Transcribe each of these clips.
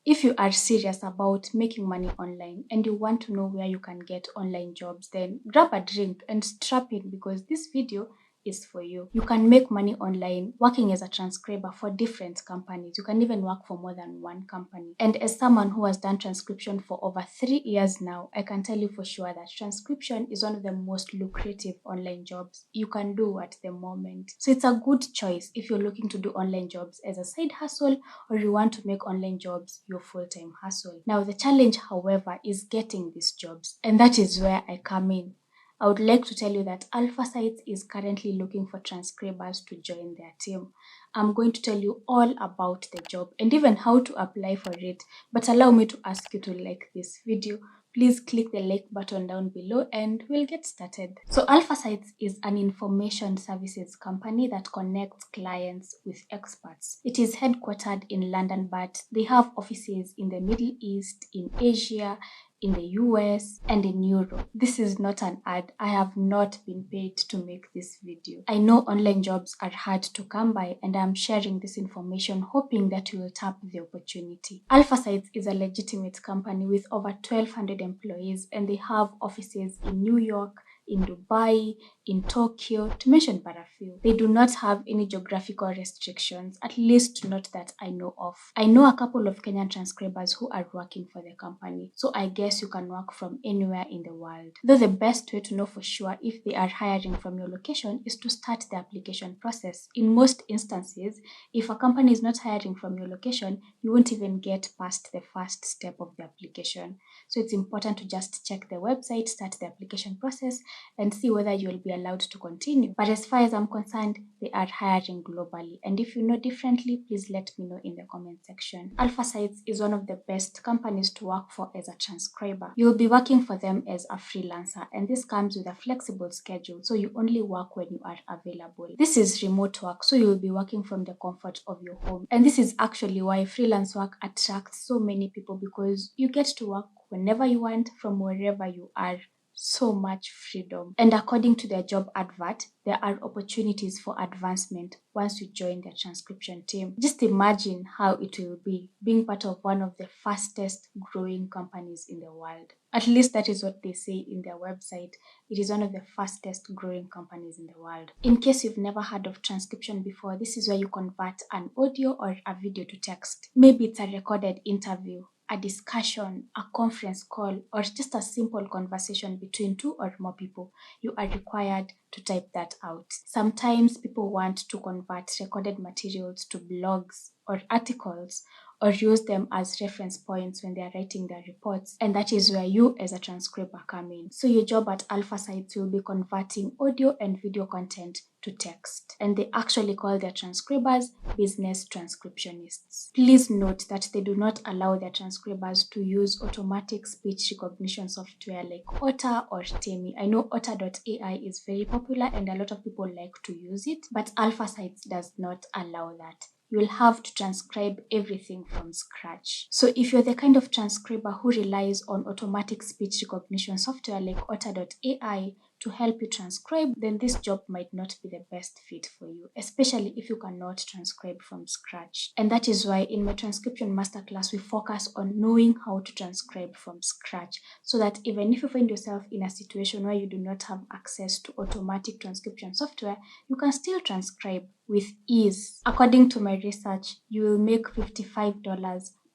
If you are serious about making money online and you want to know where you can get online jobs, then grab a drink and strap in because this video is for you. You can make money online working as a transcriber for different companies. You can even work for more than one company. And as someone who has done transcription for over 3 years now, I can tell you for sure that transcription is one of the most lucrative online jobs you can do at the moment. So it's a good choice if you're looking to do online jobs as a side hustle or you want to make online jobs your full-time hustle. Now, the challenge, however, is getting these jobs, and that is where I come in. I would like to tell you that AlphaSights is currently looking for transcribers to join their team. I'm going to tell you all about the job and even how to apply for it. But allow me to ask you to like this video. Please click the like button down below and we'll get started. So AlphaSights is an information services company that connects clients with experts. It is headquartered in London, but they have offices in the Middle East, in Asia, in the US, and in Europe. This is not an ad. I have not been paid to make this video. I know online jobs are hard to come by, and I'm sharing this information hoping that you will tap the opportunity. AlphaSights is a legitimate company with over 1,200 employees, and they have offices in New York, in Dubai, in Tokyo, to mention but a few. They do not have any geographical restrictions, at least not that I know of. I know a couple of Kenyan transcribers who are working for the company, so I guess you can work from anywhere in the world. Though the best way to know for sure if they are hiring from your location is to start the application process. In most instances, if a company is not hiring from your location, you won't even get past the first step of the application. So it's important to just check the website, start the application process, and see whether you will be allowed to continue. But as far as I'm concerned, they are hiring globally. And if you know differently, please let me know in the comment section. AlphaSights is one of the best companies to work for as a transcriber. You'll be working for them as a freelancer, and this comes with a flexible schedule, so you only work when you are available. This is remote work, so you'll be working from the comfort of your home. And this is actually why freelance work attracts so many people, because you get to work whenever you want from wherever you are. So much freedom. And according to their job advert, there are opportunities for advancement once you join their transcription team. Just imagine how it will be being part of one of the fastest growing companies in the world. At least that is what they say in their website. It is one of the fastest growing companies in the world. In case you've never heard of transcription before, this is where you convert an audio or a video to text. Maybe it's a recorded interview, a discussion, a conference call, or just a simple conversation between two or more people. You are required to type that out. Sometimes people want to convert recorded materials to blogs or articles, or use them as reference points when they are writing their reports. And that is where you as a transcriber come in. So your job at AlphaSights will be converting audio and video content to text. And they actually call their transcribers business transcriptionists. Please note that they do not allow their transcribers to use automatic speech recognition software like Otter or Temi. I know Otter.ai is very popular and a lot of people like to use it, but AlphaSights does not allow that. You'll have to transcribe everything from scratch. So if you're the kind of transcriber who relies on automatic speech recognition software like Otter.ai to help you transcribe, then this job might not be the best fit for you, especially if you cannot transcribe from scratch. And that is why in my transcription masterclass, we focus on knowing how to transcribe from scratch, so that even if you find yourself in a situation where you do not have access to automatic transcription software, you can still transcribe with ease. According to my research, you will make $55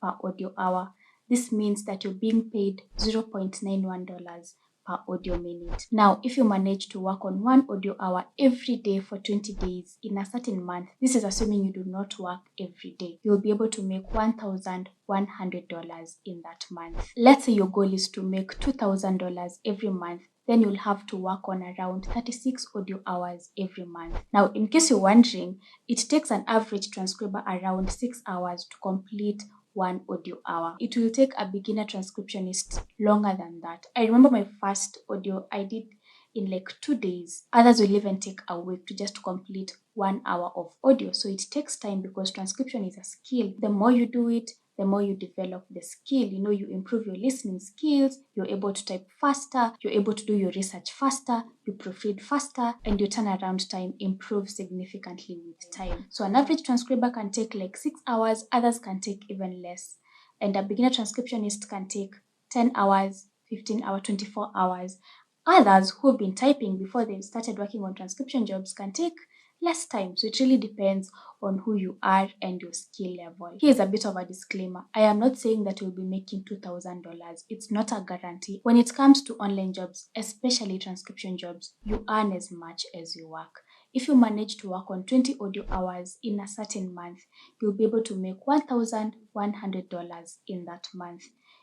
per audio hour. This means that you're being paid $0.91 per audio minute. Now, if you manage to work on one audio hour every day for 20 days in a certain month, this is assuming you do not work every day, you'll be able to make $1,100 in that month. Let's say your goal is to make $2,000 every month, then you'll have to work on around 36 audio hours every month. Now, in case you're wondering, it takes an average transcriber around 6 hours to complete one audio hour. It will take a beginner transcriptionist longer than that. I remember my first audio I did in like 2 days. Others will even take a week to just complete 1 hour of audio. So it takes time because transcription is a skill. The more you do it, the more you develop the skill. You know, you improve your listening skills, you're able to type faster, you're able to do your research faster, you proofread faster, and your turnaround time improves significantly with time. So an average transcriber can take like 6 hours, others can take even less. and a beginner transcriptionist can take 10 hours, 15 hours, 24 hours. Others who've been typing before they started working on transcription jobs can take less time. So it really depends on who you are and your skill level. Here's a bit of a disclaimer. I am not saying that you'll be making $2,000. It's not a guarantee. When it comes to online jobs, especially transcription jobs, you earn as much as you work. If you manage to work on 20 audio hours in a certain month, you'll be able to make $1,100 in that month.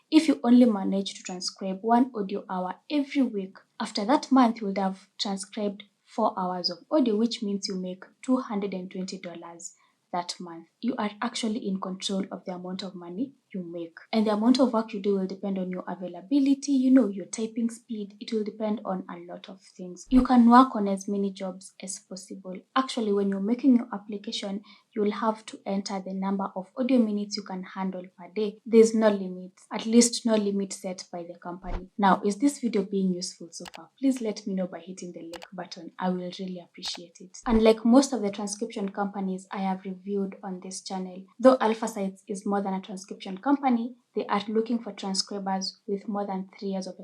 If you only manage to transcribe 1 audio hour every week, after that month, you would have transcribed 4 hours of audio, which means you make $220 that month. You are actually in control of the amount of money you make. And the amount of work you do will depend on your availability, your typing speed. It will depend on a lot of things. You can work on as many jobs as possible. Actually, when you're making your application, you'll have to enter the number of audio minutes you can handle per day. There's no limit, at least no limit set by the company. Now, is this video being useful so far? Please let me know by hitting the like button. I will really appreciate it. Unlike most of the transcription companies I have reviewed on this channel, though AlphaSights is more than a transcription company, they are looking for transcribers with more than 3 years of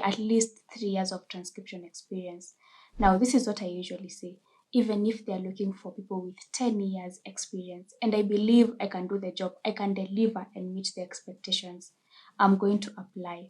at least 3 years of transcription experience. Now, this is what I usually say. Even if they're looking for people with 10 years experience, and I believe I can do the job, I can deliver and meet the expectations, I'm going to apply.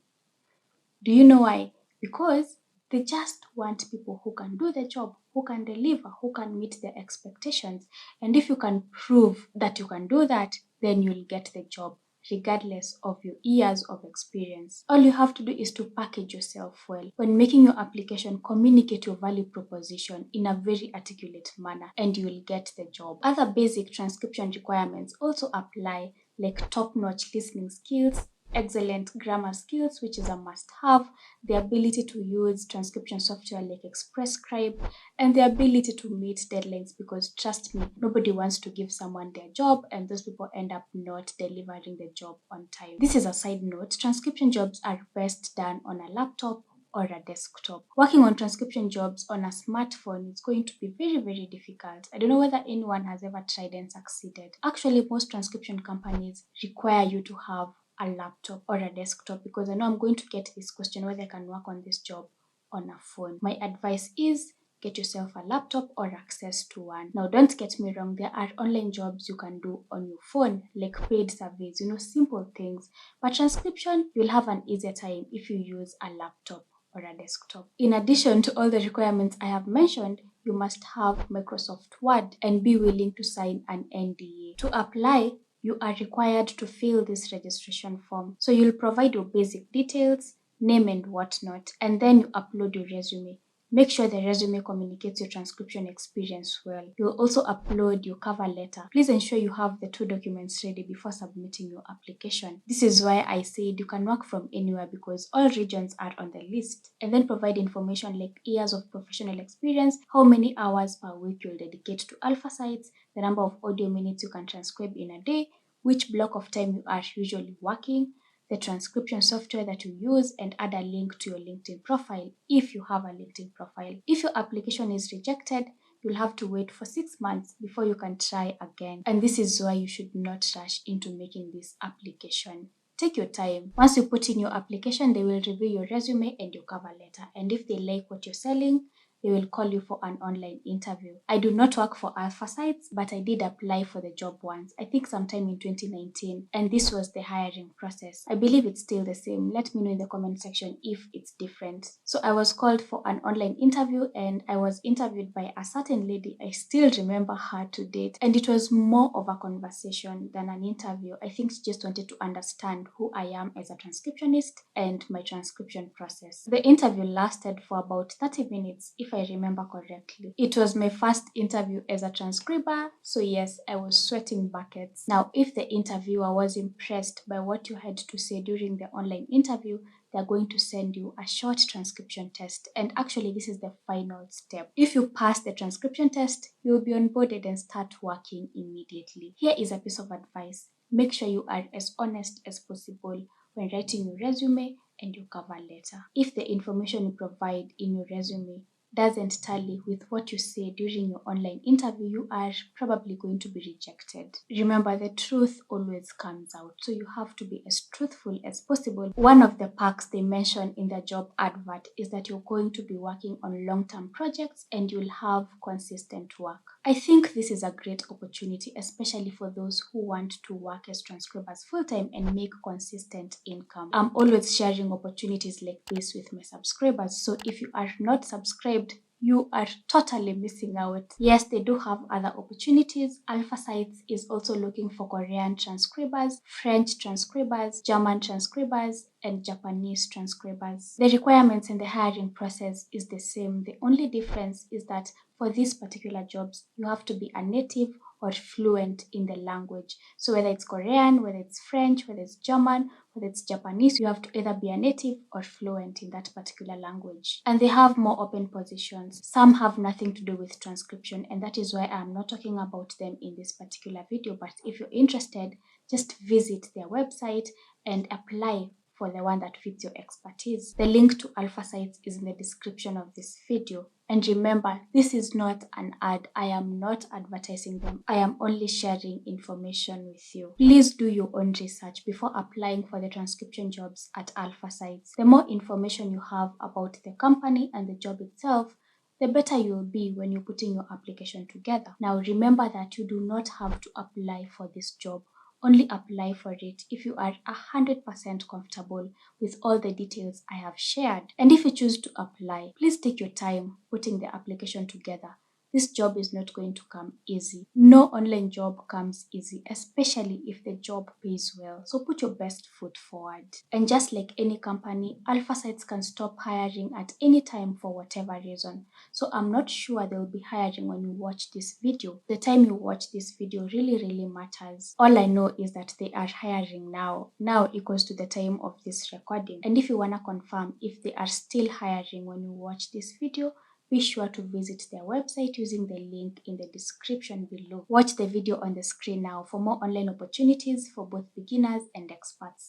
Do you know why? Because they just want people who can do the job, who can deliver, who can meet their expectations. And if you can prove that you can do that, then you'll get the job, regardless of your years of experience. All you have to do is to package yourself well. When making your application, communicate your value proposition in a very articulate manner, and you will get the job. Other basic transcription requirements also apply, like top-notch listening skills, excellent grammar skills, which is a must-have, the ability to use transcription software like ExpressScribe, and the ability to meet deadlines, because trust me, nobody wants to give someone their job and those people end up not delivering the job on time. This is a side note. Transcription jobs are best done on a laptop or a desktop. Working on transcription jobs on a smartphone is going to be very, very difficult. I don't know whether anyone has ever tried and succeeded. Actually, most transcription companies require you to have a laptop or a desktop, because I know I'm going to get this question whether I can work on this job on a phone. My advice is get yourself a laptop or access to one. Now, don't get me wrong, there are online jobs you can do on your phone, like paid surveys, simple things. But transcription, you'll have an easier time if you use a laptop or a desktop. In addition to all the requirements I have mentioned, you must have Microsoft Word and be willing to sign an NDA. To apply, you are required to fill this registration form. So you'll provide your basic details, name and whatnot, and then you upload your resume. Make sure the resume communicates your transcription experience well. You'll also upload your cover letter. Please ensure you have the 2 documents ready before submitting your application. This is why I said you can work from anywhere, because all regions are on the list. And then provide information like years of professional experience, how many hours per week you'll dedicate to AlphaSights, the number of audio minutes you can transcribe in a day, which block of time you are usually working, the transcription software that you use, and add a link to your LinkedIn profile if you have a LinkedIn profile. If your application is rejected, you'll have to wait for 6 months before you can try again. And this is why you should not rush into making this application. Take your time. Once you put in your application, they will review your resume and your cover letter. And if they like what you're selling, they will call you for an online interview. I do not work for AlphaSights, but I did apply for the job once, I think sometime in 2019, and this was the hiring process. I believe it's still the same. Let me know in the comment section if it's different. So I was called for an online interview, and I was interviewed by a certain lady. I still remember her to date, and it was more of a conversation than an interview. I think she just wanted to understand who I am as a transcriptionist and my transcription process. The interview lasted for about 30 minutes, if I remember correctly. It was my first interview as a transcriber, so yes, I was sweating buckets. Now, if the interviewer was impressed by what you had to say during the online interview, they're going to send you a short transcription test. And actually, this is the final step. If you pass the transcription test, you'll be onboarded and start working immediately. Here is a piece of advice. Make sure you are as honest as possible when writing your resume and your cover letter. If the information you provide in your resume doesn't tally with what you say during your online interview, you are probably going to be rejected. Remember, the truth always comes out, so you have to be as truthful as possible. One of the perks they mention in the job advert is that you're going to be working on long-term projects and you'll have consistent work. I think this is a great opportunity, especially for those who want to work as transcribers full-time and make consistent income. I'm always sharing opportunities like this with my subscribers, so if you are not subscribed, you are totally missing out. Yes, they do have other opportunities. AlphaSights is also looking for Korean transcribers, French transcribers, German transcribers, and Japanese transcribers. The requirements in the hiring process is the same. The only difference is that for these particular jobs, you have to be a native or fluent in the language. So whether it's Korean, whether it's French, whether it's German, whether it's Japanese, you have to either be a native or fluent in that particular language. And they have more open positions. Some have nothing to do with transcription, and that is why I'm not talking about them in this particular video. But if you're interested, just visit their website and apply for the one that fits your expertise. The link to AlphaSights is in the description of this video. And remember, this is not an ad. I am not advertising them. I am only sharing information with you. Please do your own research before applying for the transcription jobs at AlphaSights. The more information you have about the company and the job itself, the better you will be when you're putting your application together. Now remember that you do not have to apply for this job. Only apply for it if you are 100% comfortable with all the details I have shared. And if you choose to apply, please take your time putting the application together. This job is not going to come easy. No online job comes easy, especially if the job pays well. So put your best foot forward. And just like any company, AlphaSights can stop hiring at any time for whatever reason. So I'm not sure they will be hiring when you watch this video. The time you watch this video really matters. All I know is that they are hiring now. Now equals to the time of this recording. And if you want to confirm if they are still hiring when you watch this video, be sure to visit their website using the link in the description below. Watch the video on the screen now for more online opportunities for both beginners and experts.